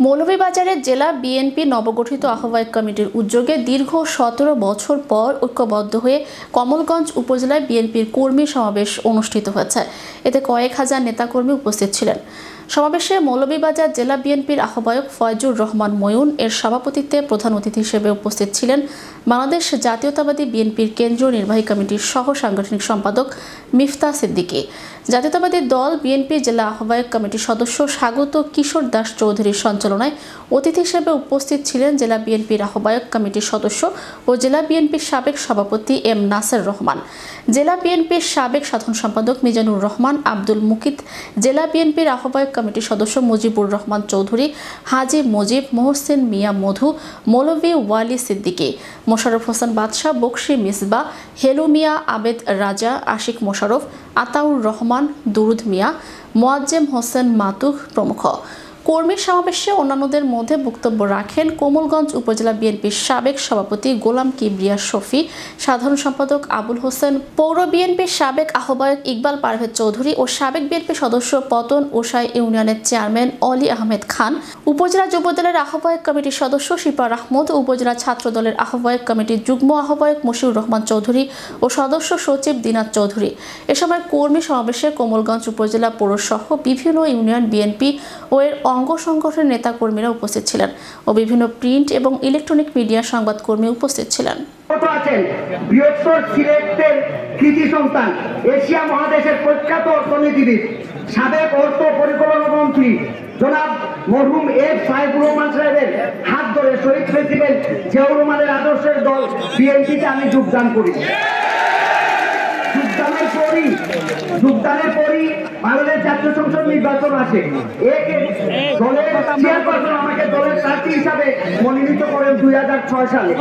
মৌলভীবাজারের জেলা বিএনপি নবগঠিত আহ্বায়ক কমিটির উদ্যোগে দীর্ঘ ১৭ বছর পর ঐক্যবদ্ধ হয়ে কমলগঞ্জ উপজেলায় বিএনপির কর্মী সমাবেশ অনুষ্ঠিত হয়েছে। এতে কয়েক হাজার নেতাকর্মী উপস্থিত ছিলেন। সমাবেশে মৌলভীবাজার জেলা বিএনপির আহ্বায়ক ফয়জুর রহমান ময়ূন এর সভাপতিত্বে প্রধান অতিথি হিসেবে উপস্থিত ছিলেন বাংলাদেশ জাতীয়তাবাদী বিএনপির কেন্দ্রীয় নির্বাহী কমিটির সহ সাংগঠনিক সম্পাদক মিফতা সিদ্দিকী, জাতীয়তাবাদী দল বিএনপি জেলা আহ্বায়ক কমিটির সদস্য স্বাগত কিশোর দাস চৌধুরীর সঞ্চালনায় অতিথি হিসেবে উপস্থিত ছিলেন জেলা বিএনপির আহ্বায়ক কমিটির সদস্য ও জেলা বিএনপির সাবেক সভাপতি এম নাসের রহমান, জেলা বিএনপির সাবেক সাধারণ সম্পাদক মিজানুর রহমান আব্দুল মুকিত, জেলা বিএনপির আহ্বায়ক কমিটির সদস্য মুজিবুর রহমান চৌধুরী, হাজি মুজিব, মোহসিন মিয়া মধু, মৌলভী ওয়ালি সিদ্দিকী, মোশাররফ হোসেন বাদশাহ, বকশী মিসবা, হেলু মিয়া, আবেদ রাজা, আশিক মোশাররফ, আতাউর রহমান, দুরুদ মিয়া, মোয়াজ্জেম হোসেন মাতুক প্রমুখ। কর্মী সমাবেশে অন্যান্যদের মধ্যে বক্তব্য রাখেন কোমলগঞ্জ উপজেলা বিএনপির সাবেক সভাপতি গোলাম কিবরিয়া শফি, সাধারণ সম্পাদক আবুল হোসেন, পৌর বিএনপির সাবেক আহ্বায়ক ইকবাল পারভেজ চৌধুরী ও সাবেক বিএনপি সদস্য পতন ওসাই ইউনিয়নের চেয়ারম্যান অলি আহমেদ খান, উপজেলা যুবদলের আহ্বায়ক কমিটির সদস্য শিপার আহমদ, উপজেলা ছাত্র দলের আহ্বায়ক কমিটির যুগ্ম আহ্বায়ক মশিউর রহমান চৌধুরী ও সদস্য সচিব দিনাত চৌধুরী। এ সময় কর্মী সমাবেশে কোমলগঞ্জ উপজেলা পৌরসহ বিভিন্ন ইউনিয়ন বিএনপি ও এর অঙ্গ সংগঠনের নেতাকর্মীরা উপস্থিত ছিলেন ও বিভিন্ন প্রিন্ট এবং ইলেকট্রনিক মিডিয়া সংবাদকর্মী উপস্থিত ছিলেন। বৃহত্তর সিলেটের কৃতি সন্তান, এশিয়া মহাদেশের প্রখ্যাত অর্থনীতিবিদ, সাবেক অর্থ পরিকল্পনা মন্ত্রী জনাব মরহুম এফ সাইফুর রহমান সাহেবের হাত ধরে শহীদ প্রেসিডেন্ট জিয়াউর রহমানের আদর্শের দল বিএনপিতে আমি যোগদান করি। যোগদানের পরই বাংলাদেশ জাতীয় সংসদ নির্বাচন আসে। দলের চেয়ারপারসন আমাকে দলের প্রার্থী হিসাবে মনোনীত করেন 2006 সালে।